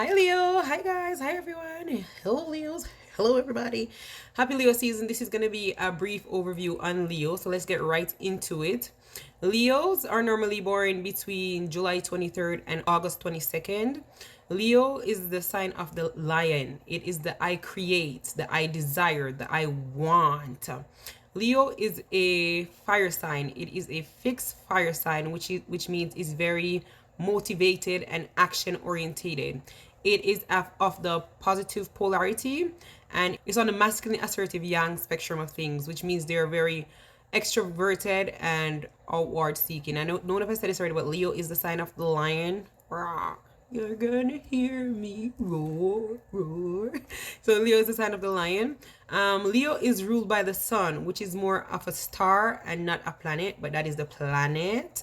Hi Leo, hi guys, hi everyone. Hello Leos, hello everybody. Happy Leo season. This is going to be a brief overview on Leo, so let's get right into it. Leos are normally born between July 23rd and August 22nd. Leo is the sign of the lion. It is the I create, the I desire, the I want. Leo is a fire sign. It is a fixed fire sign, which means it's very motivated and action orientated. It is of the positive polarity, and it's on the masculine assertive yang spectrum of things, which means they're very extroverted and outward seeking. I don't know if I said this already, but Leo is the sign of the lion. Rah. You're gonna hear me roar, roar. So Leo is the sign of the lion. Leo is ruled by the sun, which is more of a star and not a planet, but that is the planet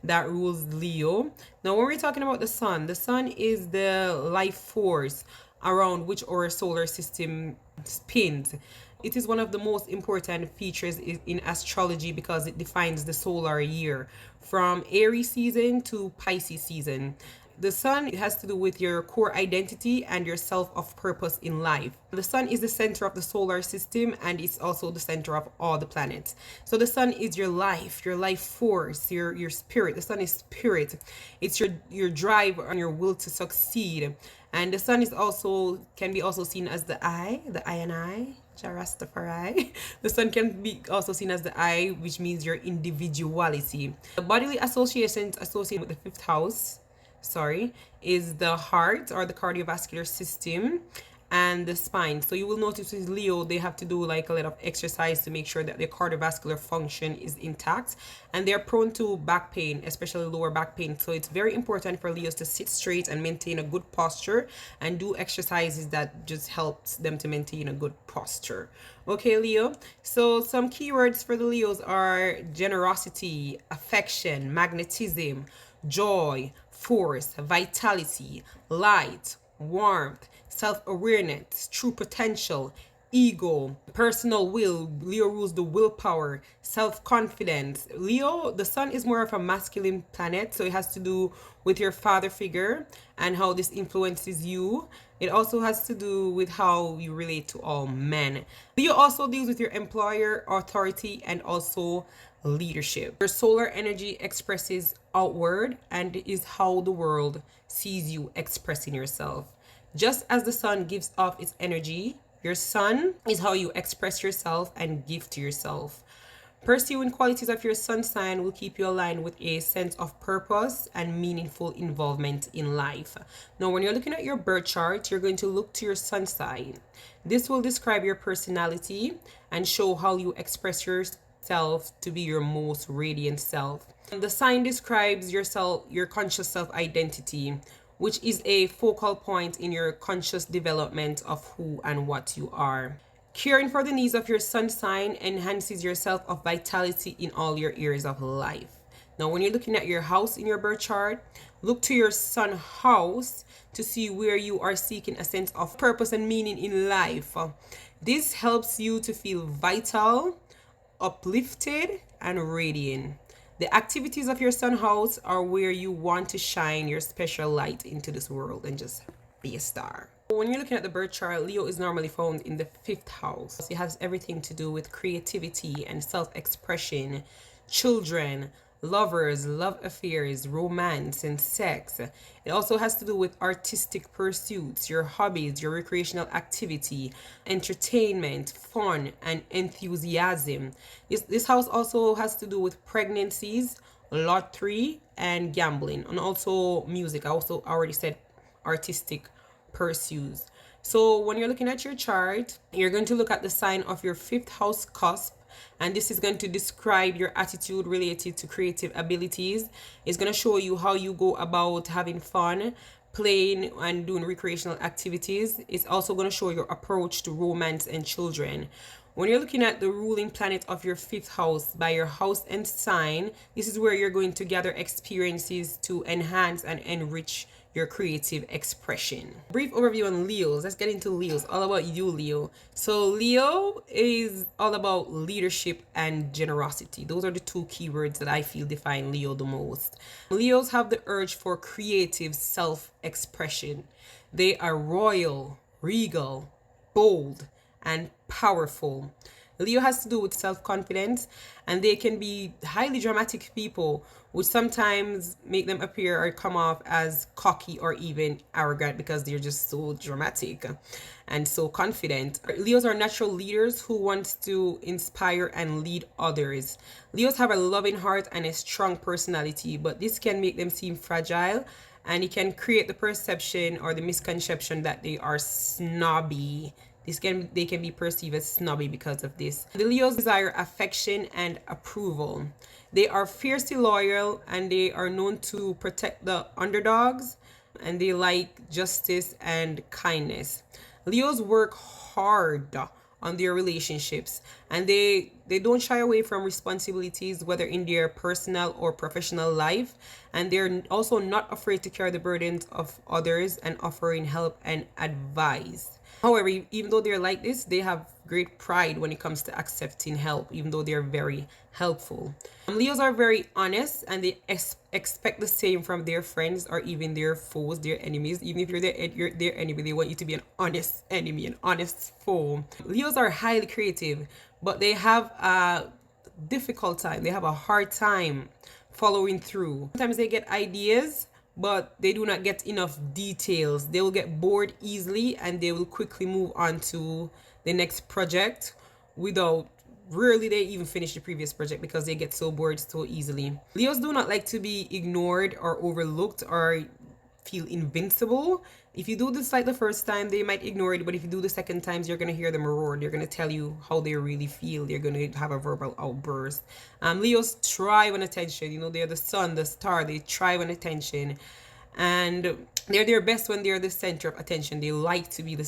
that rules Leo. Now, when we're talking about the sun is the life force around which our solar system spins. It is one of the most important features in astrology because it defines the solar year from Aries season to Pisces season. The sun has to do with your core identity and your self of purpose in life. The sun is the center of the solar system, and it's also the center of all the planets. So the sun is your life force, your spirit. The sun is spirit. It's your drive and your will to succeed. And the sun is also can be also seen as the I and I. Rastafari. The sun can be also seen as the I, which means your individuality. The bodily associations associated with the fifth house, is the heart or the cardiovascular system and the spine. So you will notice with Leo, they have to do like a lot of exercise to make sure that their cardiovascular function is intact, and they're prone to back pain, especially lower back pain. So it's very important for Leos to sit straight and maintain a good posture and do exercises that just helps them to maintain a good posture. Okay, Leo. So some keywords for the Leos are generosity, affection, magnetism, joy, force, vitality, light, warmth, self-awareness, true potential, ego, personal will. Leo rules the willpower, self-confidence. Leo, the sun is more of a masculine planet, so it has to do with your father figure and how this influences you. It also has to do with how you relate to all men. Leo also deals with your employer, authority, and also leadership. Your solar energy expresses outward and is how the world sees you expressing yourself. Just as the sun gives off its energy, your sun is how you express yourself and give to yourself. Pursuing qualities of your sun sign will keep you aligned with a sense of purpose and meaningful involvement in life. Now, when you're looking at your birth chart, you're going to look to your sun sign. This will describe your personality and show how you express yourself to be your most radiant self. The sign describes yourself, your conscious self identity, which is a focal point in your conscious development of who and what you are. Caring for the needs of your sun sign enhances your self of vitality in all your areas of life. Now, when you're looking at your house in your birth chart, look to your sun house to see where you are seeking a sense of purpose and meaning in life. This helps you to feel vital, uplifted, and radiant. The activities of your sun house are where you want to shine your special light into this world and just be a star. When you're looking at the birth chart, Leo is normally found in the fifth house. It has everything to do with creativity and self-expression, children, lovers, love affairs, romance, and sex. It also has to do with artistic pursuits, your hobbies, your recreational activity, entertainment, fun, and enthusiasm. This house also has to do with pregnancies, lottery, and gambling, and also music. I also already said artistic pursuits. So when you're looking at your chart, you're going to look at the sign of your fifth house cusp, and this is going to describe your attitude related to creative abilities. It's going to show you how you go about having fun, playing, and doing recreational activities. It's also going to show your approach to romance and children. When you're looking at the ruling planet of your fifth house by your house and sign, this is where you're going to gather experiences to enhance and enrich your creative expression. Brief overview on Leos. Let's get into Leos. All about you, Leo. So Leo is all about leadership and generosity. Those are the two keywords that I feel define Leo the most. Leos have the urge for creative self-expression. They are royal, regal, bold, and powerful. Leo has to do with self-confidence, and they can be highly dramatic people, which sometimes make them appear or come off as cocky or even arrogant because they're just so dramatic and so confident. Leos are natural leaders who want to inspire and lead others. Leos have a loving heart and a strong personality, but this can make them seem fragile, and it can create the perception or the misconception that they are snobby. They can be perceived as snobby because of this. The Leos desire affection and approval. They are fiercely loyal, and they are known to protect the underdogs, and they like justice and kindness. Leos work hard on their relationships, and they don't shy away from responsibilities, whether in their personal or professional life, and they're also not afraid to carry the burdens of others and offering help and advice. However, even though they're like this, they have great pride when it comes to accepting help, even though they're very helpful. Leos are very honest, and they expect the same from their friends or even their foes, their enemies. Even if you're their enemy, they want you to be an honest enemy, an honest foe. Leos are highly creative, but they have a difficult time. They have a hard time following through. Sometimes they get ideas, but they do not get enough details. They will get bored easily, and they will quickly move on to the next project without rarely they even finish the previous project because they get so bored so easily. Leos do not like to be ignored or overlooked or feel invincible. If you do this like the first time, they might ignore it, but if you do the second times, you're gonna hear them roar. They're gonna tell you how they really feel. They're gonna have a verbal outburst. Leos thrive on attention. You know, they're the sun, the star. They thrive on attention, and they're their best when they're the center of attention. They like to be the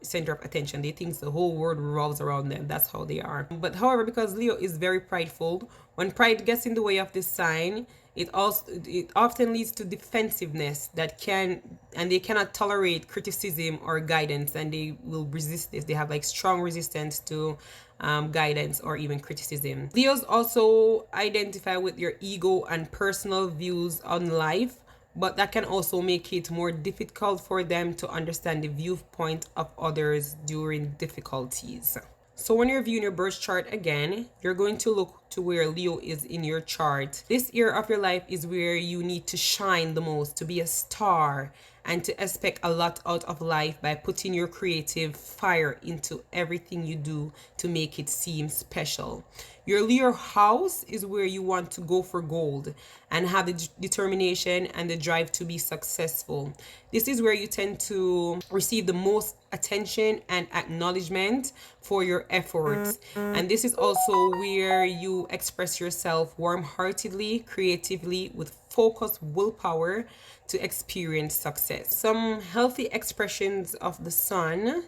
center of attention. They think the whole world revolves around them. That's how they are. But however, because Leo is very prideful, when pride gets in the way of this sign, it often leads to defensiveness and they cannot tolerate criticism or guidance, and they will resist this. They have like strong resistance to guidance or even criticism. Leos also identify with your ego and personal views on life, but that can also make it more difficult for them to understand the viewpoint of others during difficulties. So when you're viewing your birth chart again, you're going to look to where Leo is in your chart. This era of your life is where you need to shine the most, to be a star, and to expect a lot out of life by putting your creative fire into everything you do to make it seem special. Your Leo house is where you want to go for gold and have the determination and the drive to be successful. This is where you tend to receive the most attention and acknowledgement for your efforts. And this is also where you express yourself warm-heartedly, creatively, with focused willpower to experience success. Some healthy expressions of the sun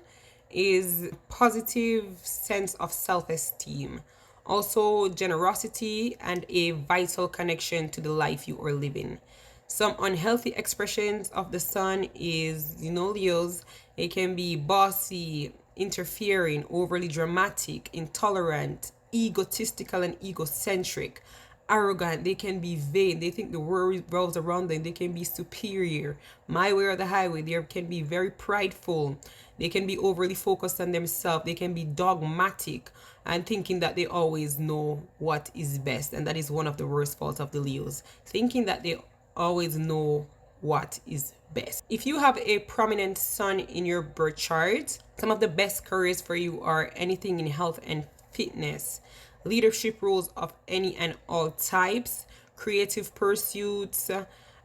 is positive sense of self-esteem, also generosity, and a vital connection to the life you are living. Some unhealthy expressions of the sun is, Leos, it can be bossy, interfering, overly dramatic, intolerant, egotistical and egocentric, arrogant. They can be vain. They think the world revolves around them. They can be superior, my way or the highway. They can be very prideful. They can be overly focused on themselves. They can be dogmatic and thinking that they always know what is best. And that is one of the worst faults of the Leos, thinking that they always know what is best. If you have a prominent sun in your birth chart, some of the best careers for you are anything in health and fitness, leadership roles of any and all types, creative pursuits,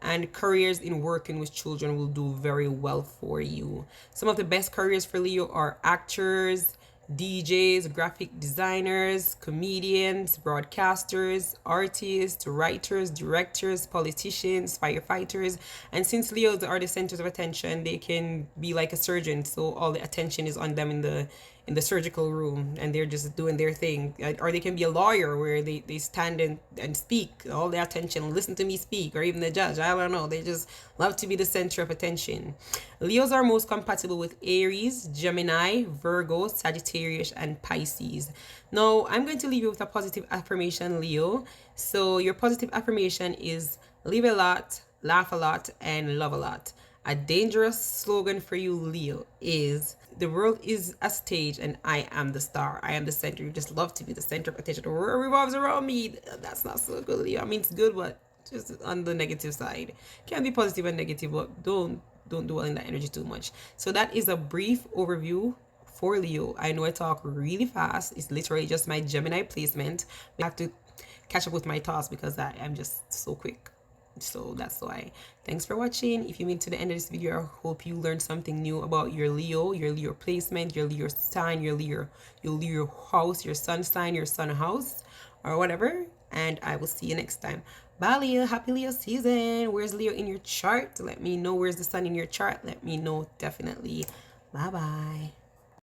and careers in working with children will do very well for you. Some of the best careers for Leo are actors, DJs, graphic designers, comedians, broadcasters, artists, writers, directors, politicians, firefighters. And since Leos are the centers of attention, they can be like a surgeon, so all the attention is on them in the surgical room, and they're just doing their thing. Or they can be a lawyer where they stand and speak all the attention, listen to me speak, or even the judge. I don't know, they just love to be the center of attention. Leos are most compatible with Aries, Gemini, Virgo, Sagittarius, and Pisces. Now I'm going to leave you with a positive affirmation, Leo. So your positive affirmation is: live a lot, laugh a lot, and love a lot. A dangerous slogan for you, Leo, is the world is a stage and I am the star. I am the center. You just love to be the center of attention. The world revolves around me. That's not so good, Leo. I mean, it's good, but just on the negative side. Can be positive and negative, but don't dwell in that energy too much. So that is a brief overview for Leo. I know I talk really fast. It's literally just my Gemini placement. I have to catch up with my thoughts because I'm just so quick. So that's why. Thanks for watching. If you made to the end of this video, I hope you learned something new about your Leo placement, your Leo sign, your Leo house, your sun sign, your sun house, or whatever. And I will see you next time. Bye, Leo. Happy Leo season. Where's Leo in your chart? Let me know. Where's the sun in your chart? Let me know definitely. Bye bye.